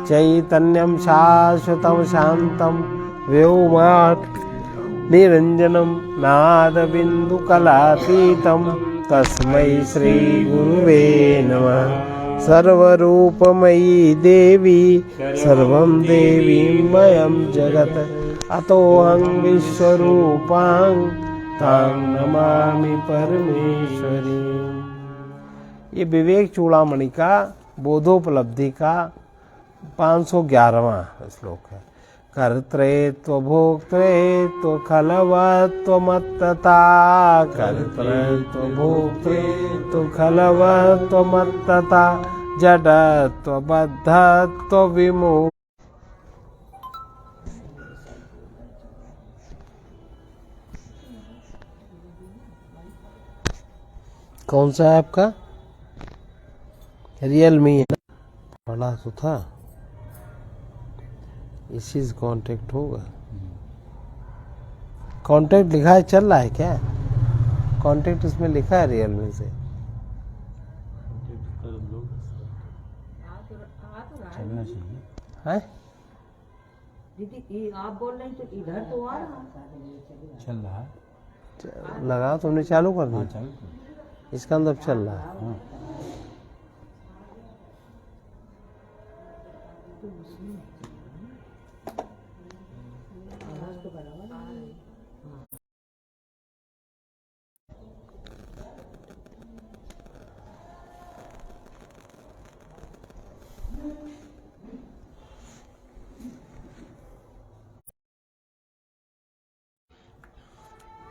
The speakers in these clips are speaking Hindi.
चैतन्यं शाश्वतं शान्तं व्योमात् निरञ्जनं नादबिन्दुकलातीतं तस्मै श्रीगुरुवे नमः। सर्वरूपमयी देवी सर्वं देवीमयं जगत् अतोऽहं विश्वरूपां तां नमामि परमेश्वरी। ये विवेक चूड़ामणि का बोधोपलब्धि का 511वां श्लोक है। कर्तृत्व भोक्तृत्व खलवत्वमत्तता, कर्तृत्व भोक्तृत्व खलवत्वमत्तता, जडत्व बद्धत्व विमुक्त। कौन सा है आपका? रियलमी है ना? पढ़ा तो था, इसी से कांटेक्ट होगा। कांटेक्ट लिखा है, चल रहा है क्या? कांटेक्ट इसमें लिखा है रियलमी से। चलना चाहिए है दीदी, आप बोल रहे हैं तो इधर तो आ रहा चल रहा है। लगा तुमने चालू कर हाँ दी? चल इसका अंदर चल रहा है। हाँ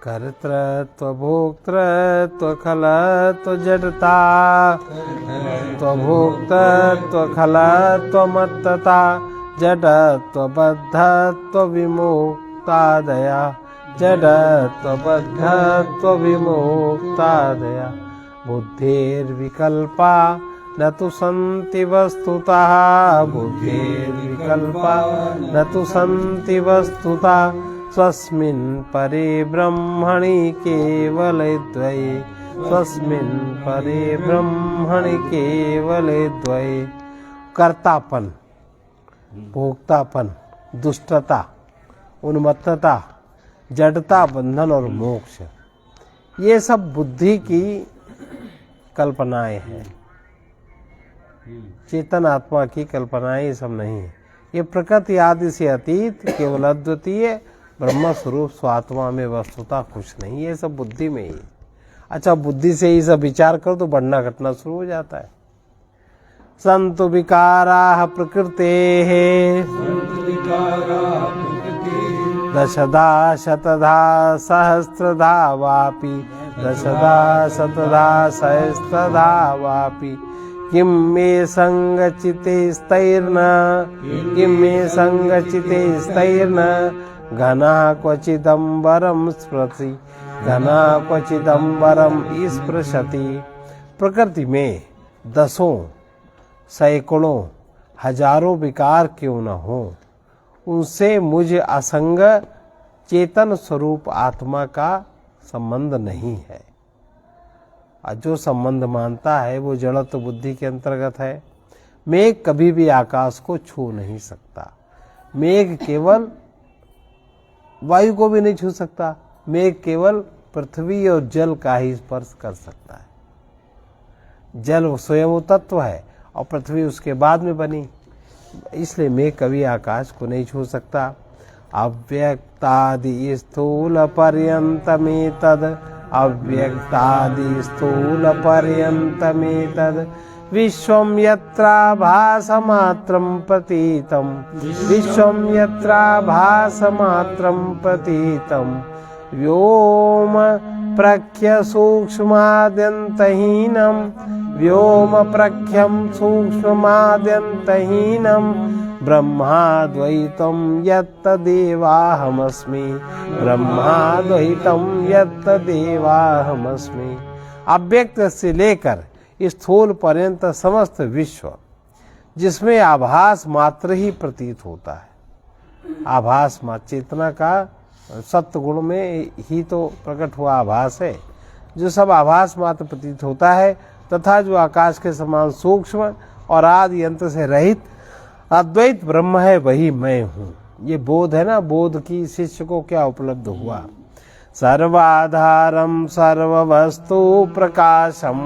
कर्तृत्व भोक्तृत्व खलत्व जडता, भोक्तृत्व खलत्व मत्तता, जडत्व बद्धत्व विमुक्ता दया, जडत्व बद्धत्व विमुक्ता दया। बुद्धिर्विकल्पा न तु सन्ति वस्तुतः, बुद्धिर्विकल्पा न तु सन्ति वस्तुतः, स्वस्मिन् परे ब्रह्मणि केवले द्वये, स्वस्मिन् परे ब्रह्मणि केवले द्वये। कर्तापन, भोक्तापन, दुष्टता, उन्मत्तता, जड़ता, बंधन और मोक्ष, ये सब बुद्धि की कल्पनाएं हैं। चेतन आत्मा की कल्पनाएं ये सब नहीं है। ये प्रकृति आदि से अतीत केवल अद्वितीय ब्रह्म स्वरूप स्वात्मा में वस्तुता कुछ नहीं, ये सब बुद्धि में ही। अच्छा, बुद्धि से ही सब विचार करो तो बढ़ना घटना शुरू हो जाता है। संतु विकारा प्रकृते दशधा शतधा सहस्रधा वापि, दशधा शतधा सहस्रधा वापि, किं मे संगचितेस्तैर्न, किं मे संगचितेस्तैर्न, घना क्वचिदम्बरम स्पृशति, घना क्वचिदम्बरम स्पृशति। प्रकृति में दसों सैकड़ों हजारों विकार क्यों न हो, उनसे मुझ असंग चेतन स्वरूप आत्मा का संबंध नहीं है। और जो संबंध मानता है वो जड़त्व बुद्धि के अंतर्गत है। मेघ कभी भी आकाश को छू नहीं सकता, मेघ केवल वायु को भी नहीं छू सकता, मेघ केवल पृथ्वी और जल का ही स्पर्श कर सकता है। जल स्वयं वो तत्व है और पृथ्वी उसके बाद में बनी, इसलिए मेघ कभी आकाश को नहीं छू सकता। अव्यक्तादि स्थूल पर्यंतमेतद, अव्यक्तादि स्थूल पर्यंतमेतद, विश्वं यत्राभासमात्रं प्रतीतं, विश्वं यत्राभासमात्रं प्रतीतं, व्योम प्रख्य सूक्ष्माद्यन्तहीनं, व्योम प्रख्यं सूक्ष्माद्यन्तहीनं, ब्रह्माद्वैतं यत्तदेवाहमस्मि, ब्रह्माद्वैतं यत्तदेवाहमस्मि। अव्यक्त से लेकर स्थूल पर्यंत समस्त विश्व जिसमें आभास मात्र ही प्रतीत होता है, आभास मात्र, चेतना का सत्य गुण में ही तो प्रकट हुआ आभास है, जो सब आभास मात्र प्रतीत होता है, तथा जो आकाश के समान सूक्ष्म और आदि यंत्र से रहित अद्वैत ब्रह्म है वही मैं हूँ। ये बोध है ना, बोध की शिष्य को क्या उपलब्ध हुआ। सर्वाधारम सर्ववस्तु प्रकाशम,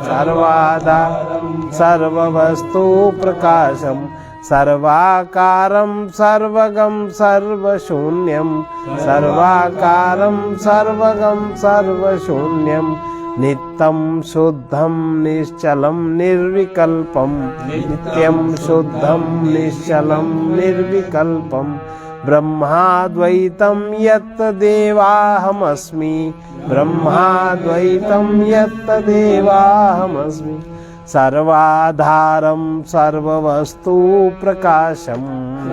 सर्वाधारम सर्ववस्तु प्रकाशम, सर्वाकारं सर्वगं सर्वशून्यं, सर्वाकारं सर्वगं सर्वशून्यं, नित्यं शुद्धं निश्चलं निर्विकल्पं, नित्यं शुद्धं निश्चलं निर्विकल्पं, ब्रह्माद्वैतं यत्तदेवाहमस्मि, ब्रह्माद्वैतं यत्तदेवाहमस्मि, सर्वाधारं सर्ववस्तु प्रकाशं,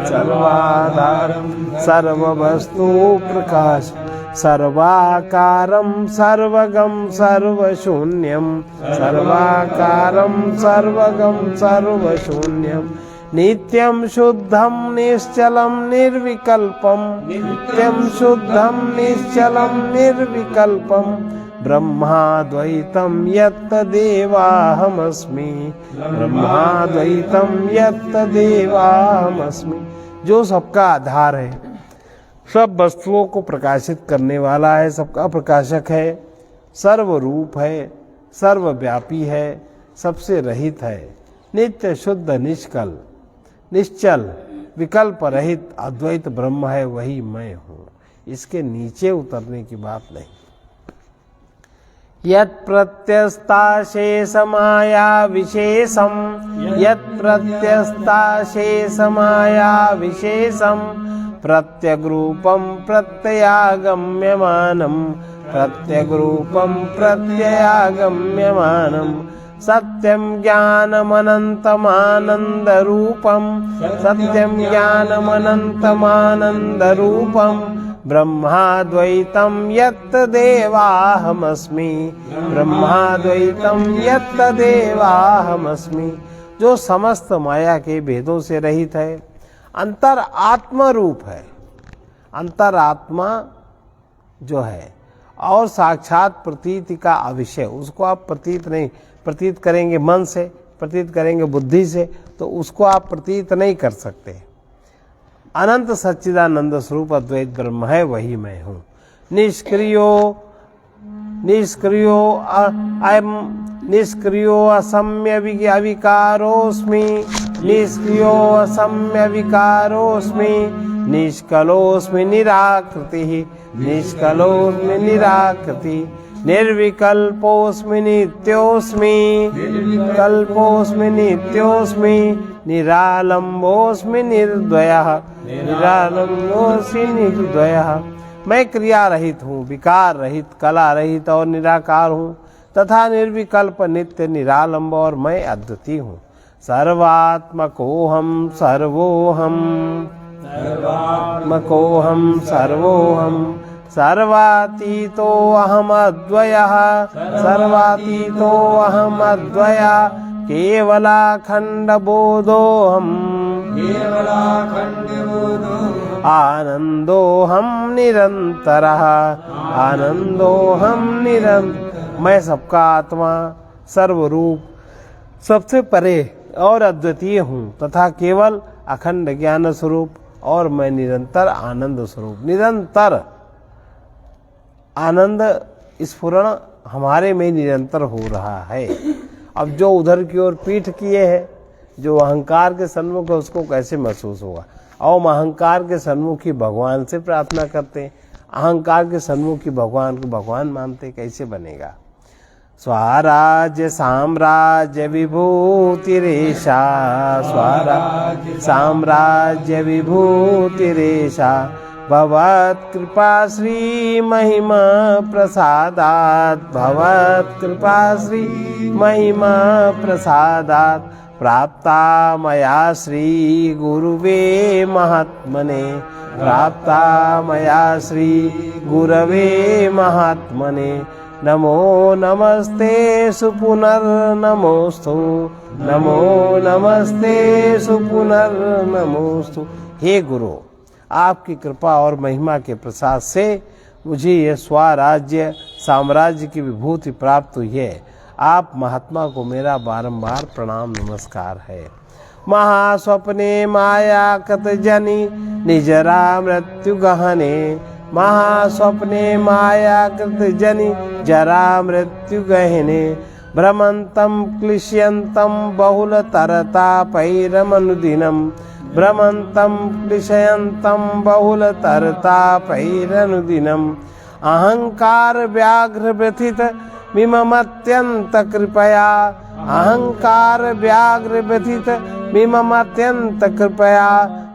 सर्वाधारं सर्ववस्तु प्रकाशं, सर्वाकारं सर्वगं सर्वशून्यं, सर्वाकारं सर्वगं सर्वशून्यं, नित्यं शुद्धं निश्चलं निर्विकल्पं, नित्यं शुद्धं निश्चलं निर्विकल्पं, ब्रह्माद्वैतं यत्तदेवाहमस्मि, ब्रह्माद्वैतं यत्तदेवाहमस्मि। जो सबका आधार है, सब वस्तुओं को प्रकाशित करने वाला है, सबका प्रकाशक है, सर्वरूप है, सर्वव्यापी है, सबसे रहित है, नित्य शुद्ध निष्कल निश्चल विकल्प रहित अद्वैत ब्रह्म है, वही मैं हूँ। इसके नीचे उतरने की बात नहीं। यत् प्रत्यस्ता शेषमाया विशेषम, यत् प्रत्यस्ता शेषमाया विशेषम, प्रत्यग्रूपं प्रत्ययागम्यमानं, प्रत्यग्रूपं प्रत्ययागम्यमानं, सत्यं ज्ञानमनन्तमानन्दरूपं, सत्यं ज्ञानमनन्तमानन्दरूपं, ब्रह्माद्वैतं यत्तदेवाहमस्मि, ब्रह्माद्वैतं यत्तदेवाहमस्मि। जो समस्त माया के भेदों से रहित है, अंतर आत्मा रूप है, अंतर आत्मा जो है और साक्षात प्रतीति का अविषय, उसको आप प्रतीत नहीं, प्रतीत करेंगे मन से, प्रतीत करेंगे बुद्धि से, तो उसको आप प्रतीत नहीं कर सकते। अनंत सच्चिदानंद स्वरूप अद्वैत ब्रह्म है, वही मैं हूँ। निष्क्रियो असम्य अविकारोस्मि, निष्क्रियो असम्य विकारोस्मि, निष्कलोस्मि निराकृतिः, निष्कलोस्मि निराकृतिः, निर्विकल्पोस्मि नित्योस्मि, निर्विकल्पोस्मि नित्योस्मि, निरालंबोस्मि निर्द्वयः, निरालंबोस्मि निर्द्वयः। मैं क्रिया रहित हूँ, विकार रहित, कला रहित और निराकार हूँ, तथा निर्विकल्प नित्य निरालंब और मैं अद्वितीय हूँ। सर्वात्मकोऽहं सर्वोऽहं, सर्वात्मकोऽहं सर्वोऽहं, सर्वातीतो अहमद्वयः, सर्वातीतो अहमद्वयः, केवलाखण्डबोधोऽहम्, आनंदोऽहं निरंतरः, आनंदोऽहं निरंतर। मैं सबका आत्मा, सर्वरूप, सबसे परे और अद्वितीय हूँ, तथा केवल अखंड ज्ञान स्वरूप, और मैं निरंतर आनंद स्वरूप। निरंतर आनंद स्फुरण हमारे में निरंतर हो रहा है। अब जो उधर की ओर पीठ किए हैं, जो अहंकार के सन्मुख है, उसको कैसे महसूस होगा। और अहंकार के सन्मुख ही भगवान से प्रार्थना करते हैं, अहंकार के सन्मुख ही भगवान को भगवान मानते, कैसे बनेगा। स्वराज्य साम्राज्य विभूतिरेषा, स्वराज्य साम्राज्य विभूतिरेषा, भवत्कृपा श्री महिमा प्रसादात्, भवत्कृपा श्री महिमा प्रसादात्, प्राप्ता मया श्री गुरुवे महात्मने, प्राप्ता मया श्री गुरवे महात्मने। नमो नमस्ते सुपुनर्नमोस्तु, नमो नमस्ते सुपुनर्नमोस्तु। हे गुरु, आपकी कृपा और महिमा के प्रसाद से मुझे यह स्वराज्य साम्राज्य की विभूति प्राप्त हुई है। आप महात्मा को मेरा बारंबार प्रणाम नमस्कार है। महास्वप्ने माया कृत जनि निजरा मृत्यु गहने। महास्वप्ने माया कृत जनि जरा मृत्यु गहने। भ्रमन्तं क्लिश्यन्तं बहुलतरतापैरमनुदिनं। भ्रमन्तं क्लिशयन्तं बहुलतरतापैरनुदिनम्। अहंकार व्याघ्र व्यथित मिममत्यंत कृपया। अहंकार व्याघ्र व्यथित मिममत्यंत कृपया।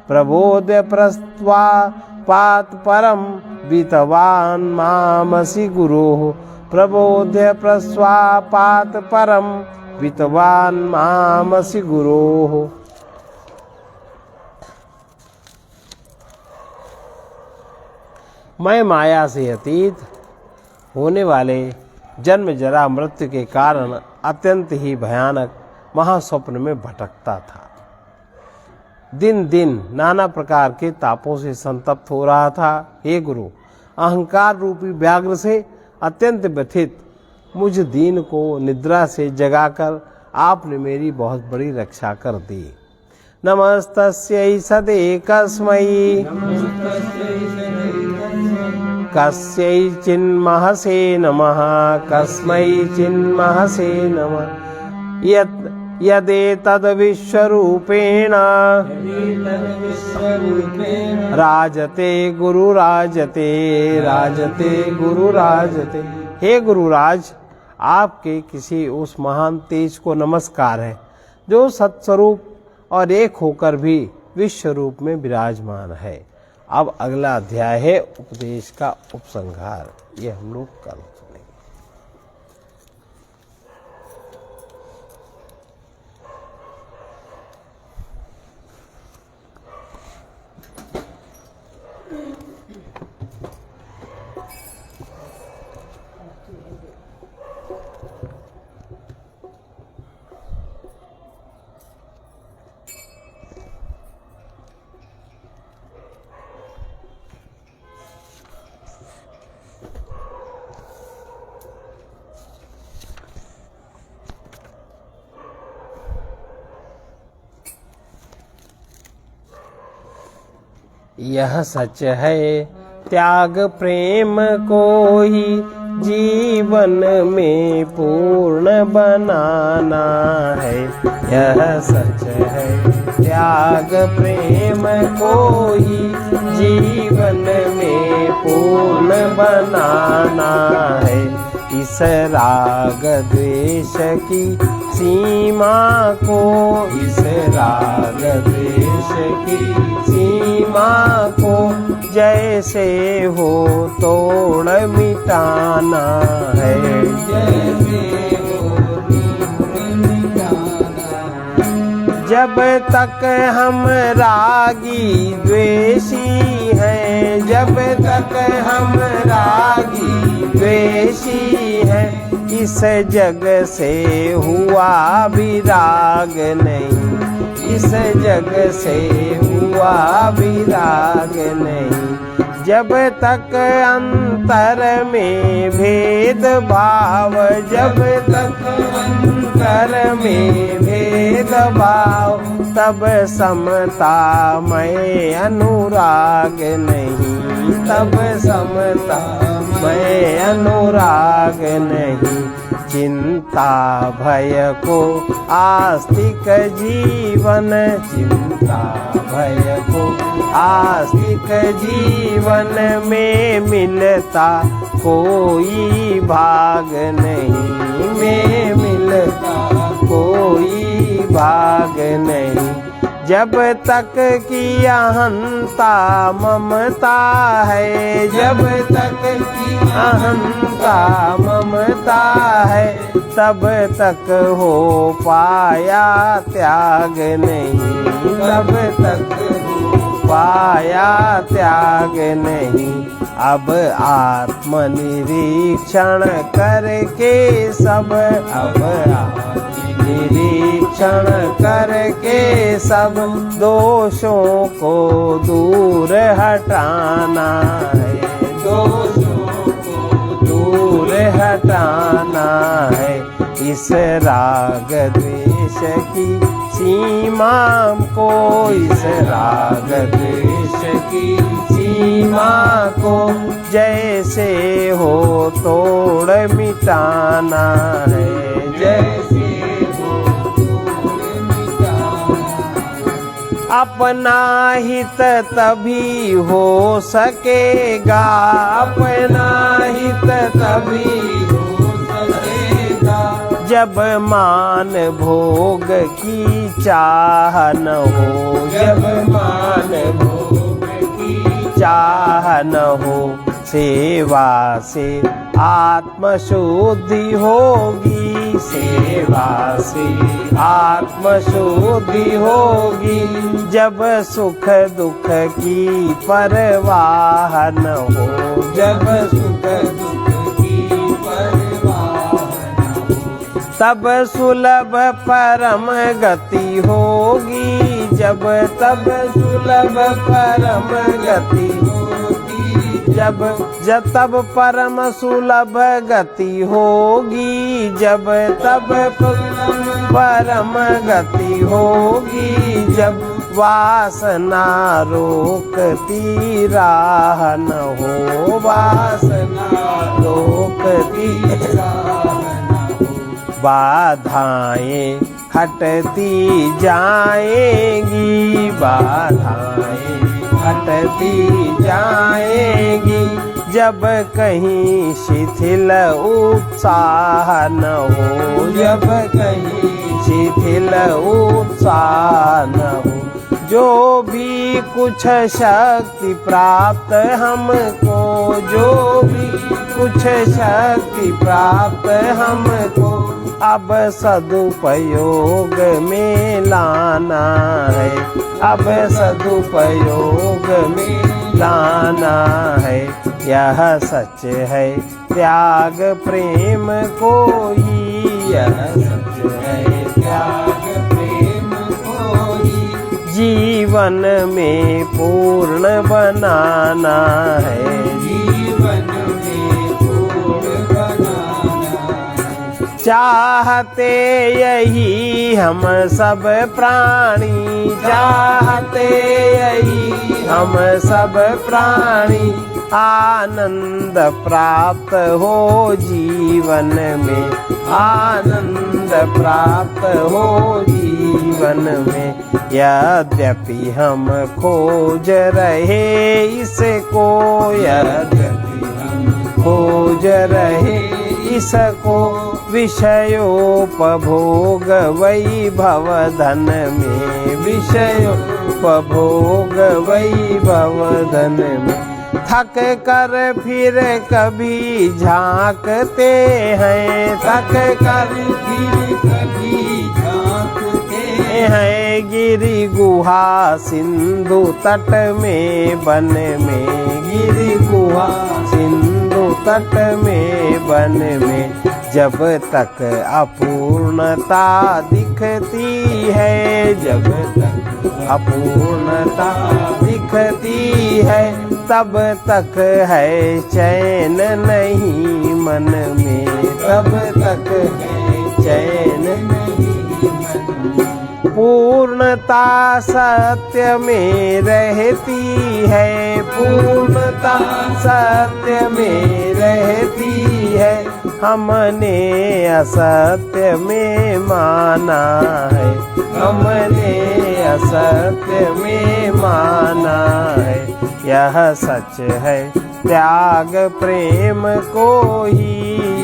प्रबोध्य प्रस्त्वा पात परम वितवान् मामसि गुरोः। प्रबोध्य प्रस्वापात परम वितवान् मामसि गुरोः। मैं माया से अतीत होने वाले जन्म जरा मृत्यु के कारण अत्यंत ही भयानक महास्वप्न में भटकता था। दिन दिन नाना प्रकार के तापों से संतप्त हो रहा था। हे गुरु, अहंकार रूपी व्याघ्र से अत्यंत व्यथित मुझ दीन को निद्रा से जगाकर आपने मेरी बहुत बड़ी रक्षा कर दी। नमस्तस्यै सदेकस्मै कस्यै चिन्महसे नमः। कस्मै चिन्महसे नमः। यदेतद् विश्वरूपेण राजते गुरुराजते। राजते गुरुराजते। हे गुरुराज, आपके किसी उस महान तेज को नमस्कार है जो सत्स्वरूप और एक होकर भी विश्व रूप में विराजमान है। अब अगला अध्याय है उपदेश का उपसंहार। ये हम लोग कल सुनेंगे। यह सच है त्याग प्रेम को ही जीवन में पूर्ण बनाना है। यह सच है त्याग प्रेम को ही जीवन में पूर्ण बनाना है। इस राग द्वेष की सीमा को, इस राग द्वेष की सीमा को जैसे हो तोड़ मिटाना है। जैसे हो तोड़ मिटाना। जब तक हम रागी द्वेषी हैं, जब तक हम रागी द्वेषी हैं, इस जग से हुआ विराग नहीं। इस जग से हुआ विराग नहीं। जब तक अंतर में भेद भाव, जब तक अंतर में भेद भाव, तब समता में अनुराग नहीं। तब समता में अनुराग नहीं। चिंता भय को आस्तिक जीवन, चिंता भय को आस्तिक जीवन में मिलता कोई भाग नहीं। में मिलता कोई भाग नहीं। जब तक की अहंता ममता है, जब तक की अहंता ममता है, तब तक हो पाया त्याग नहीं। तब तक हो पाया त्याग नहीं। अब आत्मनिरीक्षण करके सब, अब निरीक्षण करके सब दोषों को दूर हटाना है। दोषों को दूर हटाना है। इस राग द्वेष की सीमा को, इस राग द्वेष की सीमा को जैसे हो तोड़ मिटाना है, जैसे हो तोड़ मिटाना। अपना हित तभी हो सकेगा, अपना हित तभी हो सकेगा, जब मान भोग की चाह न हो, जब मान भोग की चाह न हो। सेवा से आत्मशुद्धि होगी, सेवा से आत्मशुद्धि होगी, जब सुख दुख की परवाह न हो, जब सुख दुख की परवाह न हो। तब सुलभ परम गति होगी, जब तब सुलभ परम गति होगी, जब तब परम सुलभ गति होगी, जब तब परम गति होगी, जब वासना रोकती राह न हो, वासना रोकती राह न हो। बाधाएं हटती जाएंगी, बाधाएं हटती जाएंगी, जब कहीं शिथिल उत्साह न हो, जब कहीं शिथिल उत्साह न हो। जो भी कुछ शक्ति प्राप्त हमको, जो भी कुछ शक्ति प्राप्त हमको, अब सदुपयोग में लाना है, अब सदुपयोग में लाना है। यह सच है त्याग प्रेम को ही, यह सच है त्याग प्रेम को ही, जीवन में पूर्ण बनाना है, जीवन में पूर्ण बनाना है। चाहते यही हम सब प्राणी, चाहते यही हम सब प्राणी, आनंद प्राप्त हो जीवन में, आनंद प्राप्त हो जीवन में। यद्यपि हम खोज रहे इसको, यद्यपि हम खोज रहे इसको, विषयोपभोग वैभव धन में, विषयोपभोग वैभव धन में। थक कर फिर कभी झांकते हैं, थक कर फिर कभी झांकते हैं, गिरि गुहा सिंधु तट में वन में, गिरि गुहा सिंधु तट में वन में। जब तक अपूर्णता दिखती है, जब तक अपूर्णता दिखती है, तब तक है चैन नहीं मन में, तब तक है चैन नहीं मन में। पूर्णता सत्य में रहती है, पूर्णता सत्य में रहती है, हमने असत्य में माना है, हमने असत्य में माना है। यह सच है त्याग प्रेम को ही,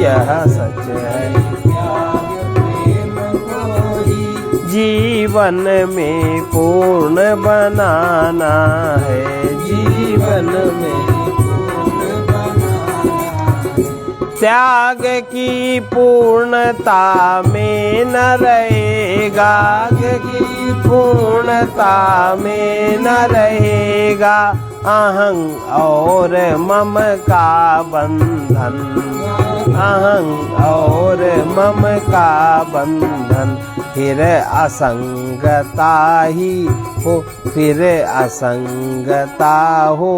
यह सच है त्याग प्रेम को ही, जीवन में पूर्ण बनाना है, जीवन में पूर्ण बनाना है। त्याग की पूर्णता में न रहेगा, त्याग की पूर्णता में न रहेगा, अहं और मम का बंधन, अहं और मम का बंधन। फिर असंगता ही हो, फिर असंगता हो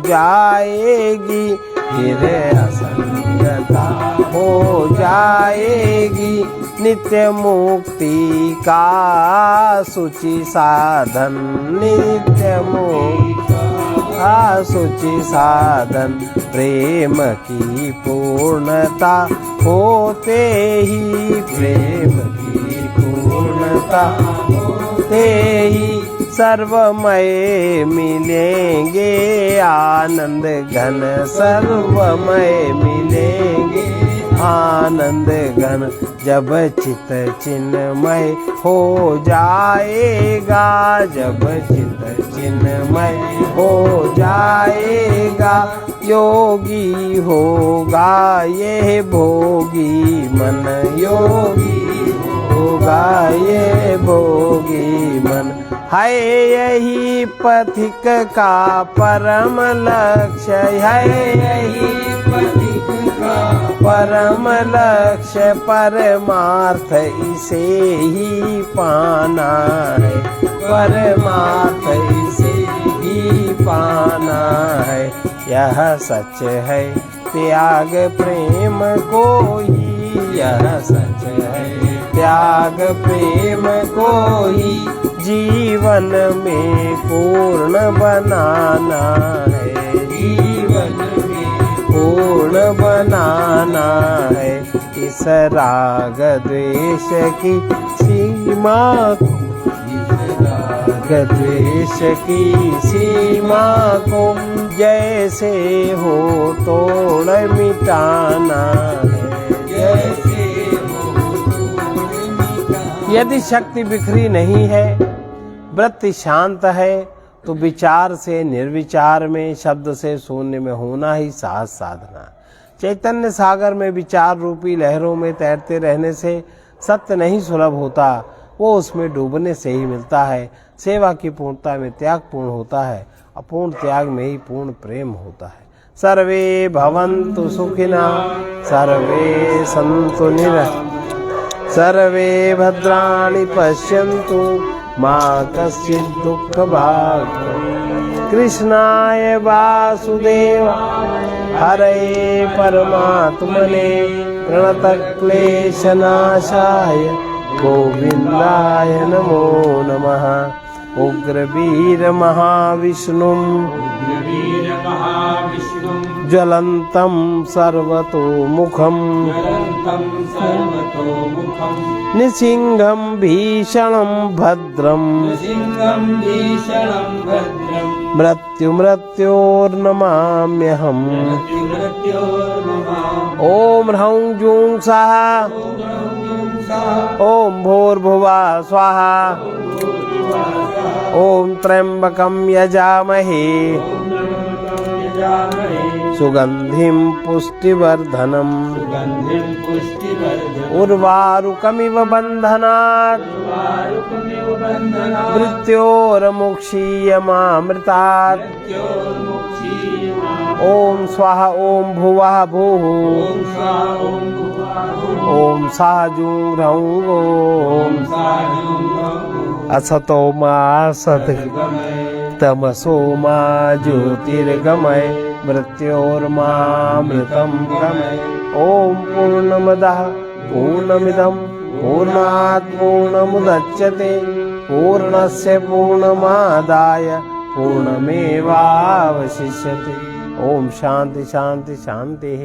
जाएगी, फिर असंगता हो जाएगी, नित्य मुक्ति का शुचि साधन, नित्य मुक्ति का शुचि साधन, प्रेम की पूर्णता होते ही, प्रेम की पूर्णता होते ही सर्वमय मिलेंगे आनंद घन, सर्वमय मिलेंगे आनंद घन। जब चित चिन्मय हो जाएगा, जब चित चिन्मय हो जाएगा, योगी होगा ये भोगी मन, योगी होगा ये भोगी मन। है यही पथिक का परम लक्ष्य, है यही पथिक का परम लक्ष्य, परमार्थ इसे ही पाना है, परमार्थ इसे ही पाना है। यह सच है त्याग प्रेम को ही, यह सच है त्याग प्रेम को ही जीवन में पूर्ण बनाना है, जीवन में पूर्ण बनाना है। इस राग द्वेष की सीमा को, इस राग द्वेष की सीमा को जैसे हो तोड़ मिटाना है, जैसे हो तोड़ मिटाना। यदि शक्ति बिखरी नहीं है, वृत्ति शांत है, तो विचार से निर्विचार में, शब्द से शून्य में होना ही साहस साधना। चैतन्य सागर में विचार रूपी लहरों में तैरते रहने से सत्य नहीं सुलभ होता, वो उसमें डूबने से ही मिलता है। सेवा की पूर्णता में त्याग पूर्ण होता है, अपूर्ण त्याग में ही पूर्ण प्रेम होता है। सर्वे भवन्तु सुखिनः, सर्वे सन्तु निरामयाः, सर्वे भद्राणि पश्यन्तु मा कश्चित् दुःखभाग्। कृष्णाय वासुदेवाय हरये परमात्मने प्रणतक्लेशनाशाय गोविन्दाय नमो नमः। उग्रवीर महाविष्णुं ज्वलन्तं सर्वतोमुखं निसिंहं भीषणं भद्रं मृत्योर्नमाम्यहम्। ॐ ह्रौं जूं सः ॐ भूर्भुवः स्वाहा ॐ त्र्यंबकं यजामहे सुगंधिं पुष्टिवर्धनम् उर्वारुकमिव बन्धनात् मृत्योर्मुक्षीयमामृतात्। ॐ स्वाहा ॐ भुवः भुः ॐ साजूं ह्रौं ॐ असतो मा सद्गमय तमसो मा ज्योतिर्गमय मृत्योर्मामृतं गमय। ॐ पूर्णमदः पूर्णमिदं पूर्णात् पूर्णमुदच्यते पूर्णस्य पूर्णमादाय पूर्णमेवावशिष्यते। ॐ शान्ति शान्ति शान्तिः।